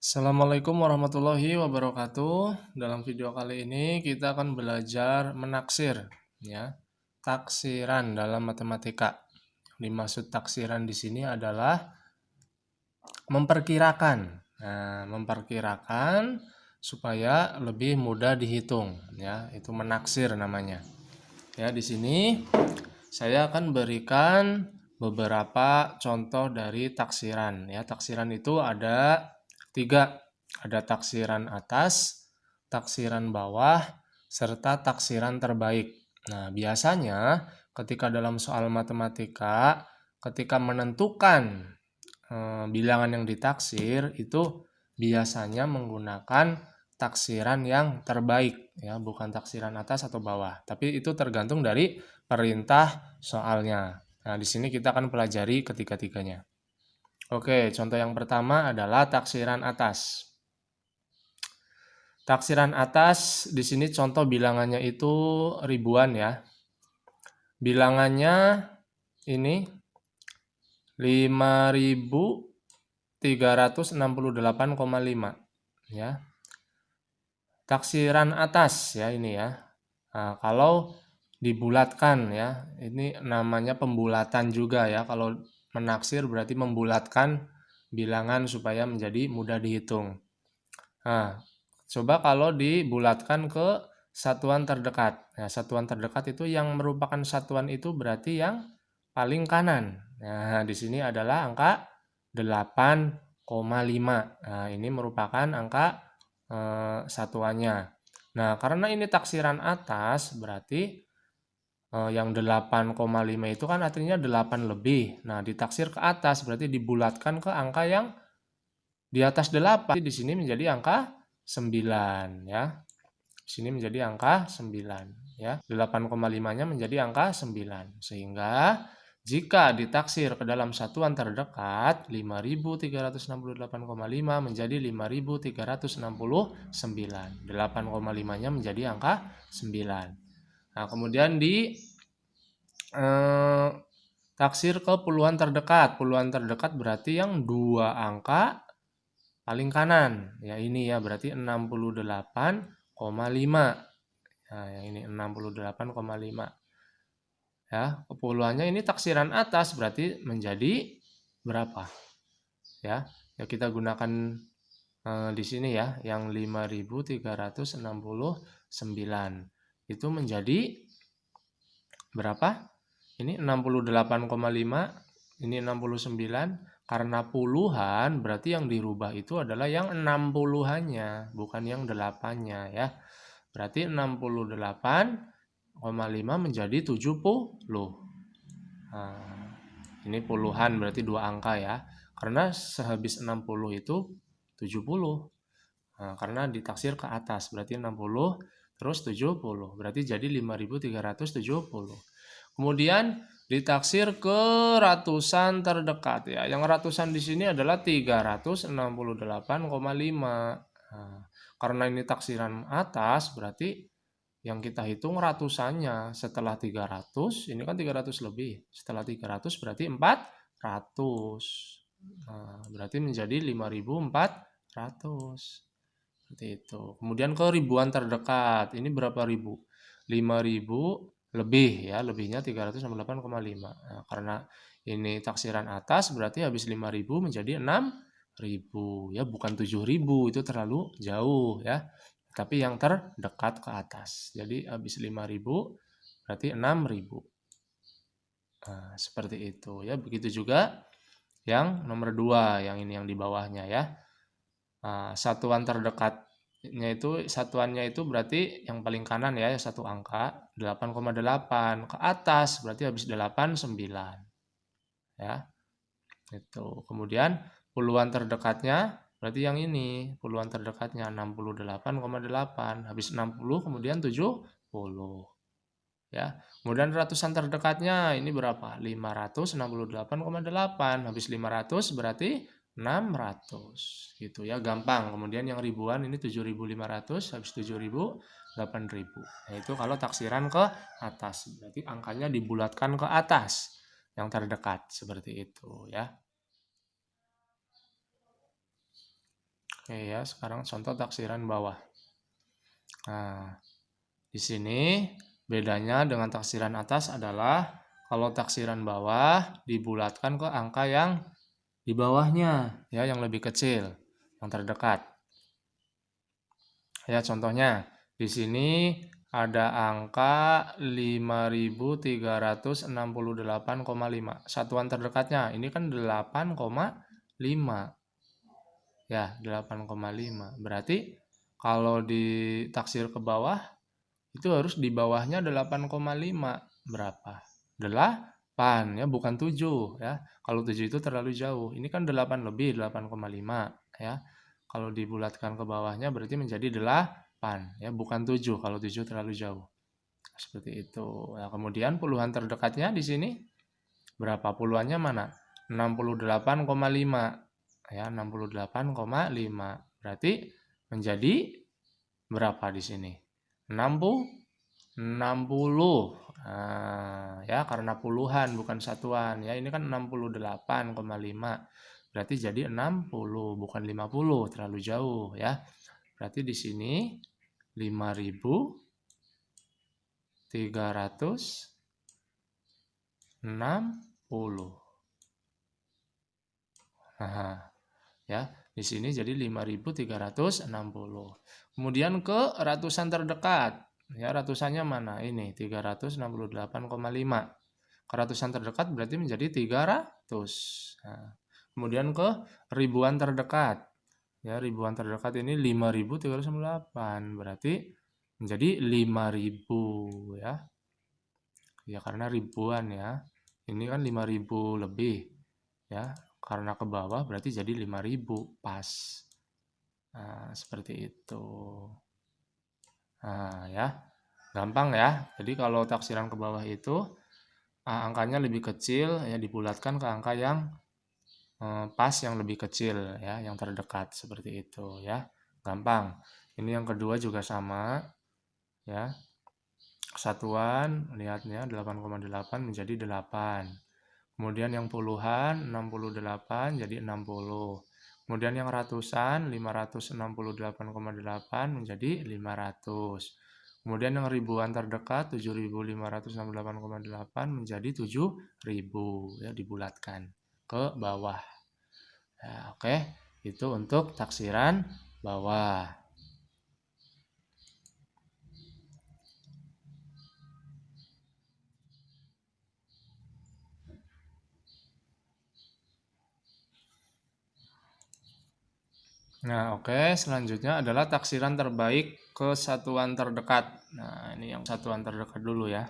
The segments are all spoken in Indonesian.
Assalamualaikum warahmatullahi wabarakatuh. Dalam video kali ini kita akan belajar menaksir, ya, taksiran dalam matematika. Dimaksud taksiran di sini adalah memperkirakan. Nah, memperkirakan supaya lebih mudah dihitung, ya, itu menaksir namanya. Ya, di sini saya akan berikan beberapa contoh dari taksiran. Ya, taksiran itu ada 3. Ada taksiran atas, taksiran bawah, serta taksiran terbaik. Nah, biasanya ketika dalam soal matematika, ketika menentukan bilangan yang ditaksir itu biasanya menggunakan taksiran yang terbaik, ya, bukan taksiran atas atau bawah. Tapi itu tergantung dari perintah soalnya. Nah, di sini kita akan pelajari ketiga-tiganya. Oke, contoh yang pertama adalah taksiran atas. Taksiran atas di sini contoh bilangannya itu ribuan, ya. Bilangannya ini 5.368,5, ya. Taksiran atas, ya, ini, ya. Nah, kalau dibulatkan, ya, ini namanya pembulatan juga, ya. Kalau menaksir berarti membulatkan bilangan supaya menjadi mudah dihitung. Nah, coba kalau dibulatkan ke satuan terdekat. Nah, satuan terdekat itu yang merupakan satuan itu berarti yang paling kanan. Nah, di sini adalah angka 8,5. Nah, ini merupakan angka satuannya. Nah, karena ini taksiran atas, berarti yang 8,5 itu kan artinya 8 lebih. Nah, ditaksir ke atas, berarti dibulatkan ke angka yang di atas 8. Di sini menjadi angka 9, ya. Di sini menjadi angka 9, ya. 8,5-nya menjadi angka 9. Sehingga jika ditaksir ke dalam satuan terdekat, 5.368,5 menjadi 5.369. 8,5-nya menjadi angka 9. Nah, kemudian taksir ke puluhan terdekat. Puluhan terdekat berarti yang 2 angka paling kanan. Ya, ini, ya, berarti 68,5. Nah, yang ini 68,5. Ya, kepuluhannya ini taksiran atas berarti menjadi berapa? Ya, kita gunakan di sini, ya, yang 5.369. Itu menjadi berapa? Ini 68,5, ini 69. Karena puluhan berarti yang dirubah itu adalah yang 60-annya, bukan yang 8-nya, ya. Berarti 68,5 menjadi 70. Nah, ini puluhan berarti 2 angka, ya. Karena sehabis 60 itu 70. Nah, karena ditaksir ke atas berarti 60 terus 70. Berarti jadi 5.370. Kemudian ditaksir ke ratusan terdekat, ya. Yang ratusan di sini adalah 368,5. Nah, karena ini taksiran atas berarti yang kita hitung ratusannya. Setelah 300, ini kan 300 lebih. Setelah 300 berarti 400. Nah, berarti menjadi 5.400. Seperti itu. Kemudian ke ribuan terdekat. Ini berapa ribu? 5.000 lebih, ya. Lebihnya 368,5. Nah, karena ini taksiran atas berarti habis 5.000 menjadi 6.000, ya. Bukan 7.000, itu terlalu jauh, ya. Tapi yang terdekat ke atas. Jadi habis 5.000 berarti 6.000. Nah, seperti itu, ya. Begitu juga yang nomor 2, yang ini yang di bawahnya, ya. Nah, satuan terdekatnya itu, satuannya itu berarti yang paling kanan, ya, satu angka 8,8. Ke atas berarti habis 8 9, ya. Itu. Kemudian puluhan terdekatnya berarti yang ini, puluhan terdekatnya 68,8. Habis 60 kemudian 70, ya. Kemudian ratusan terdekatnya ini berapa? 568,8. Habis 500 berarti 600, gitu, ya. Gampang. Kemudian yang ribuan ini 7.500, habis 7.000 8.000. Nah, itu kalau taksiran ke atas, berarti angkanya dibulatkan ke atas yang terdekat, seperti itu, ya. Oke ya, sekarang contoh taksiran bawah. Nah, di sini bedanya dengan taksiran atas adalah kalau taksiran bawah dibulatkan ke angka yang di bawahnya, ya, yang lebih kecil, yang terdekat. Ya, contohnya di sini ada angka 5.368,5. Satuan terdekatnya ini kan 8,5. Ya, 8,5. Berarti kalau ditaksir ke bawah itu harus di bawahnya 8,5. Berapa? 8 ya, bukan 7 ya. Kalau 7 itu terlalu jauh. Ini kan 8 lebih 8,5 ya. Kalau dibulatkan ke bawahnya berarti menjadi 8 ya, bukan 7 kalau 7 terlalu jauh. Seperti itu. Nah, kemudian puluhan terdekatnya di sini berapa? Puluhannya mana? 68,5 ya, 68,5. Berarti menjadi berapa di sini? 60. Nah, ya karena puluhan bukan satuan ya. Ini kan 68,5. Berarti jadi 60 bukan 50, terlalu jauh ya. Berarti di sini 5.360. Nah, ya, di sini jadi 5.360. Kemudian ke ratusan terdekat. Ya, ratusannya mana? Ini 368,5. Ke ratusan terdekat berarti menjadi 300. Nah, kemudian ke ribuan terdekat. Ya, ribuan terdekat ini 5.368. Berarti menjadi 5.000 ya. Ya, karena ribuan ya. Ini kan 5.000 lebih. Ya, karena ke bawah berarti jadi 5.000 pas. Nah, seperti itu. Nah, ya. Gampang ya. Jadi kalau taksiran ke bawah itu angkanya lebih kecil ya, dibulatkan ke angka yang pas, yang lebih kecil ya, yang terdekat seperti itu ya. Gampang. Ini yang kedua juga sama ya. Satuan lihatnya 8,8 menjadi 8. Kemudian yang puluhan 68 jadi 60. Kemudian yang ratusan 568,8 menjadi 500. Kemudian yang ribuan terdekat 7.568,8 menjadi 7.000 ya, dibulatkan ke bawah. Nah, oke, itu untuk taksiran bawah. Nah, oke, selanjutnya adalah taksiran terbaik ke satuan terdekat. Nah, ini yang satuan terdekat dulu ya.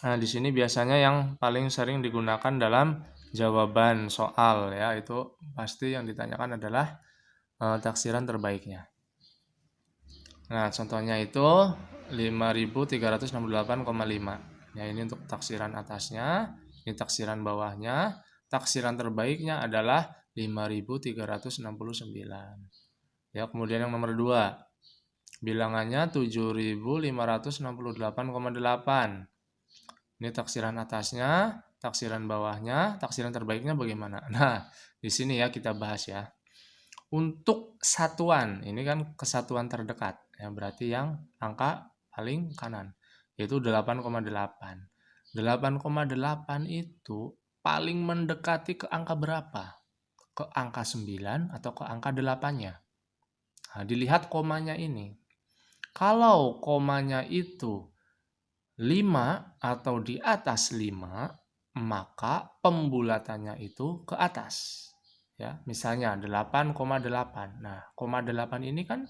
Nah, di sini biasanya yang paling sering digunakan dalam jawaban soal ya, itu pasti yang ditanyakan adalah taksiran terbaiknya. Nah, contohnya itu 5.368,5. Ya, ini untuk taksiran atasnya, ini taksiran bawahnya. Taksiran terbaiknya adalah 5.369. Ya, kemudian yang nomor 2. Bilangannya 7.568,8. Ini taksiran atasnya, taksiran bawahnya, taksiran terbaiknya bagaimana? Nah, di sini ya kita bahas ya. Untuk satuan, ini kan kesatuan terdekat, ya berarti yang angka paling kanan, yaitu 8,8. 8,8 itu paling mendekati ke angka berapa? Ke angka 9 atau ke angka 8-nya? Nah, dilihat komanya ini. Kalau komanya itu 5 atau di atas 5, maka pembulatannya itu ke atas. Ya, misalnya 8,8. Nah, koma 8 ini kan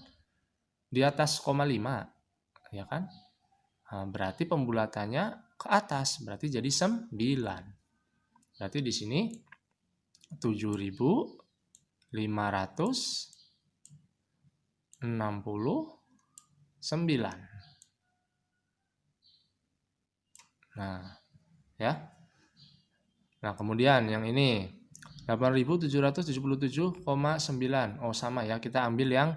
di atas koma 5, ya kan? Nah, berarti pembulatannya ke atas, berarti jadi 9. Berarti di sini 7.569. Nah, ya. Nah, kemudian yang ini 8.777,9. Oh, sama ya, kita ambil yang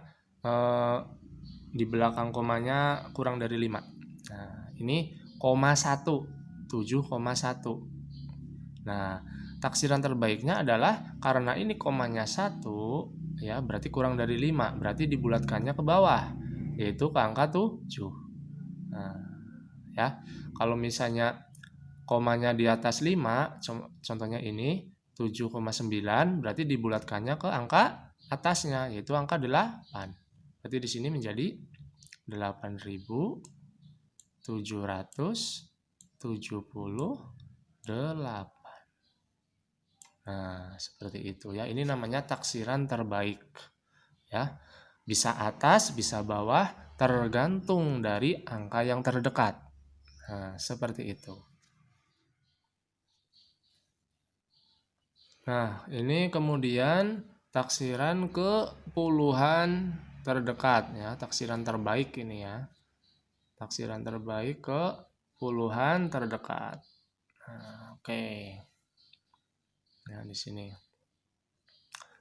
di belakang komanya kurang dari 5. Nah, ini koma 1, 7,1. Nah, taksiran terbaiknya adalah karena ini komanya 1 ya, berarti kurang dari 5, berarti dibulatkannya ke bawah, yaitu ke angka 7. Nah, ya. Kalau misalnya komanya di atas 5, contohnya ini 7,9, berarti dibulatkannya ke angka atasnya, yaitu angka 8. Berarti di sini menjadi 8.778. Nah, seperti itu ya. Ini namanya taksiran terbaik. Ya. Bisa atas, bisa bawah, tergantung dari angka yang terdekat. Nah, seperti itu. Nah, ini kemudian taksiran ke puluhan terdekat ya, taksiran terbaik ini ya. Taksiran terbaik ke puluhan terdekat. Nah, oke. Nah, di sini.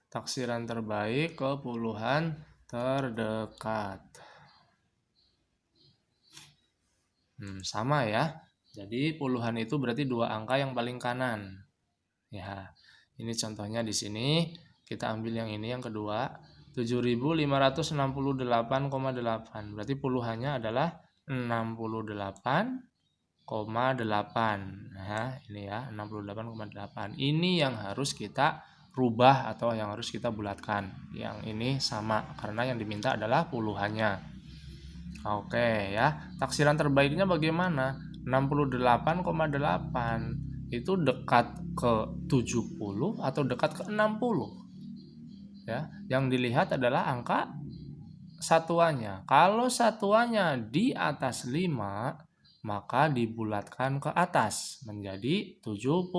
Taksiran terbaik ke puluhan terdekat. Sama ya. Jadi puluhan itu berarti 2 angka yang paling kanan. Ya. Ini contohnya di sini. Kita ambil yang ini yang kedua. 7.568,8. Berarti puluhannya adalah 68,8. Nah, ini ya, 68,8. Ini yang harus kita rubah atau yang harus kita bulatkan. Yang ini sama karena yang diminta adalah puluhannya. Oke ya. Taksiran terbaiknya bagaimana? 68,8 itu dekat ke 70 atau dekat ke 60? Ya, yang dilihat adalah angka satuannya. Kalau satuannya di atas 5, maka dibulatkan ke atas menjadi 70.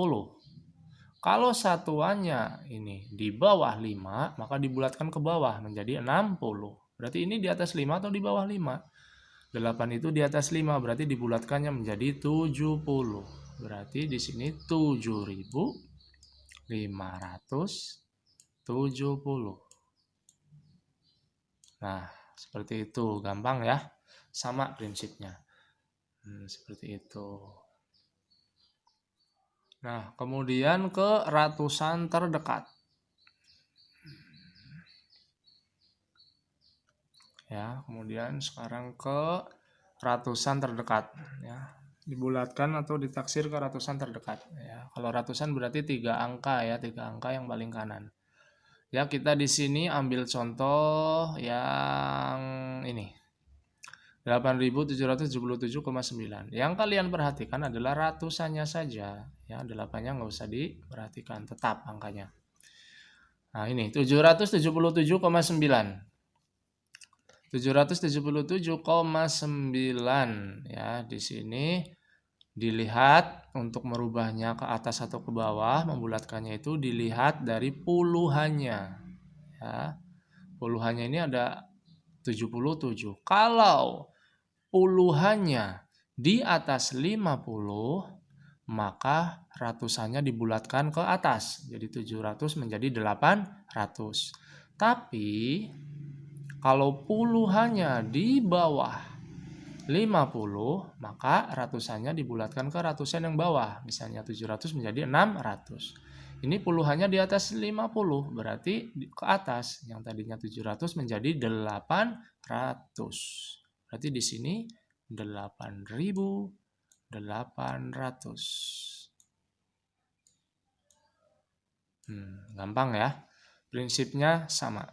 Kalau satuannya ini di bawah 5, maka dibulatkan ke bawah menjadi 60. Berarti ini di atas 5 atau di bawah 5? 8 itu di atas 5, berarti dibulatkannya menjadi 70. Berarti di sini 7.570. Nah, seperti itu, gampang ya. Sama prinsipnya. Seperti itu. Nah, kemudian ke ratusan terdekat. Ya, kemudian sekarang ke ratusan terdekat ya. Dibulatkan atau ditaksir ke ratusan terdekat ya. Kalau ratusan berarti 3 angka ya, 3 angka yang paling kanan. Ya, kita di sini ambil contoh yang ini. 8.777,9. Yang kalian perhatikan adalah ratusannya saja ya, 8-nya nggak usah diperhatikan, tetap angkanya. Nah, ini 777,9. 777,9 ya. Di sini dilihat untuk merubahnya ke atas atau ke bawah, membulatkannya itu dilihat dari puluhannya ya. Puluhannya ini ada 77. Kalau puluhannya di atas 50, maka ratusannya dibulatkan ke atas. Jadi 700 menjadi 800. Tapi kalau puluhannya di bawah 50, maka ratusannya dibulatkan ke ratusan yang bawah. Misalnya 700 menjadi 600. Ini puluhannya di atas 50, berarti ke atas. Yang tadinya 700 menjadi 800. Berarti di sini 8.800. Gampang ya. Prinsipnya sama.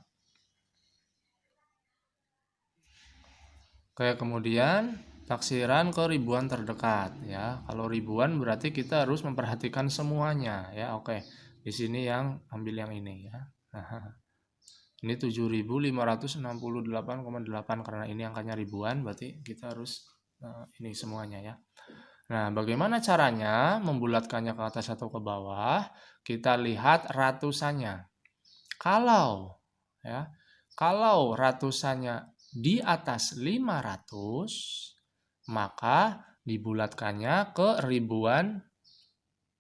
Oke, kemudian taksiran ke ribuan terdekat ya. Kalau ribuan berarti kita harus memperhatikan semuanya ya. Oke. Di sini yang ambil yang ini ya. Nah, ini 7.568,8 karena ini angkanya ribuan, berarti kita harus ini semuanya ya. Nah, bagaimana caranya membulatkannya ke atas atau ke bawah? Kita lihat ratusannya. Kalau ratusannya di atas 500, maka dibulatkannya ke ribuan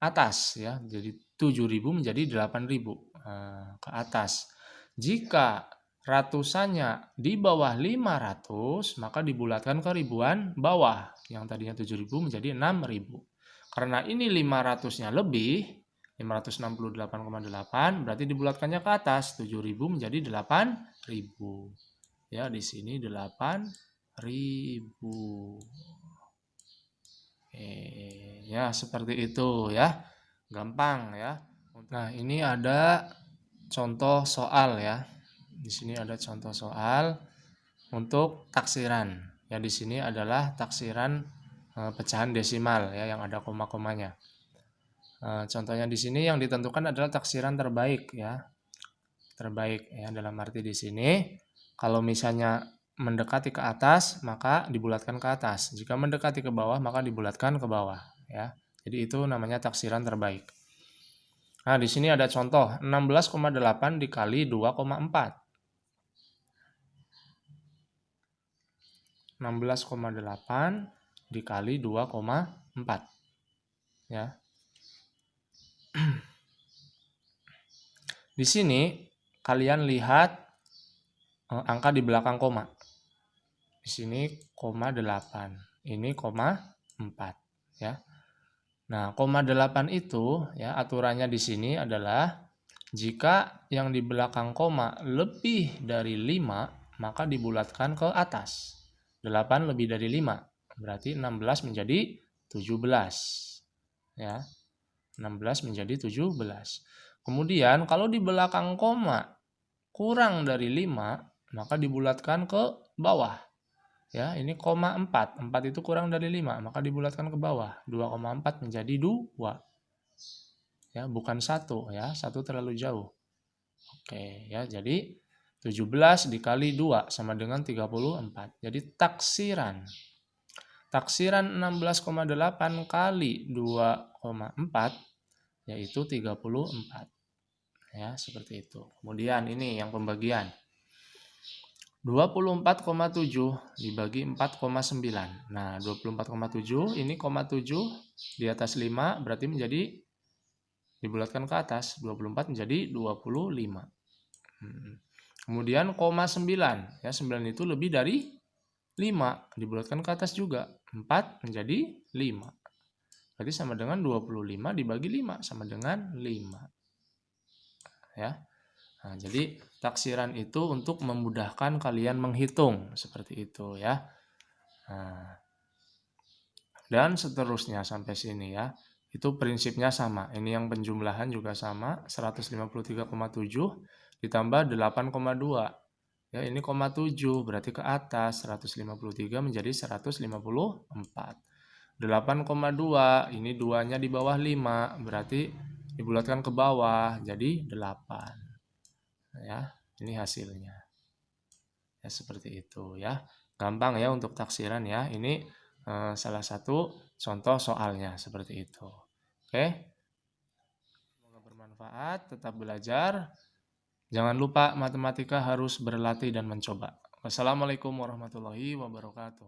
atas ya. Jadi 7.000 menjadi 8.000 ke atas. Jika ratusannya di bawah 500, maka dibulatkan ke ribuan bawah. Yang tadinya 7.000 menjadi 6.000. Karena ini 500-nya lebih, 568,8 berarti dibulatkannya ke atas 7.000 menjadi 8.000. Ya, di sini 8.000. Ya seperti itu ya. Gampang ya. Nah, ini ada contoh soal ya. Di sini ada contoh soal untuk taksiran. Ya, di sini adalah taksiran pecahan desimal ya yang ada koma-komanya. Contohnya di sini yang ditentukan adalah taksiran terbaik ya. Terbaik ya dalam arti di sini kalau misalnya mendekati ke atas maka dibulatkan ke atas. Jika mendekati ke bawah maka dibulatkan ke bawah ya. Jadi itu namanya taksiran terbaik. Nah, di sini ada contoh 16,8 dikali 2,4. 16,8 dikali 2,4 ya. Di sini kalian lihat angka di belakang koma. Di sini koma 8, ini koma 4 ya. Nah, koma 8 itu ya aturannya di sini adalah jika yang di belakang koma lebih dari 5 maka dibulatkan ke atas. 8 lebih dari 5 berarti 16 menjadi 17 ya. 16 menjadi 17. Kemudian kalau di belakang koma kurang dari 5 maka dibulatkan ke bawah. Ya, ini koma 4. 4 itu kurang dari 5 maka dibulatkan ke bawah. 2,4 menjadi 2. Ya, bukan 1 ya. 1 terlalu jauh. Oke, ya. Jadi 17 dikali 2 sama dengan 34. Jadi taksiran 16,8 kali 2,4 yaitu 34. Ya, seperti itu. Kemudian ini yang pembagian. 24,7 dibagi 4,9. Nah, 24,7 ini 0,7 di atas 5 berarti menjadi dibulatkan ke atas. 24 menjadi 25. Kemudian 0,9 ya, 9 itu lebih dari 5 dibulatkan ke atas juga. 4 menjadi 5. Berarti sama dengan 25 dibagi 5 sama dengan 5. Ya. Nah, jadi taksiran itu untuk memudahkan kalian menghitung seperti itu ya. Nah, dan seterusnya sampai sini ya. Itu prinsipnya sama. Ini yang penjumlahan juga sama, 153,7 ditambah 8,2. Ya, ini 0,7 berarti ke atas 153 menjadi 154. 8,2 ini 2-nya di bawah 5 berarti dibulatkan ke bawah jadi 8. Ya, ini hasilnya. Ya, seperti itu ya. Gampang ya untuk taksiran ya. Ini salah satu contoh soalnya seperti itu. Oke. Semoga bermanfaat, tetap belajar. Jangan lupa matematika harus berlatih dan mencoba. Wassalamualaikum warahmatullahi wabarakatuh.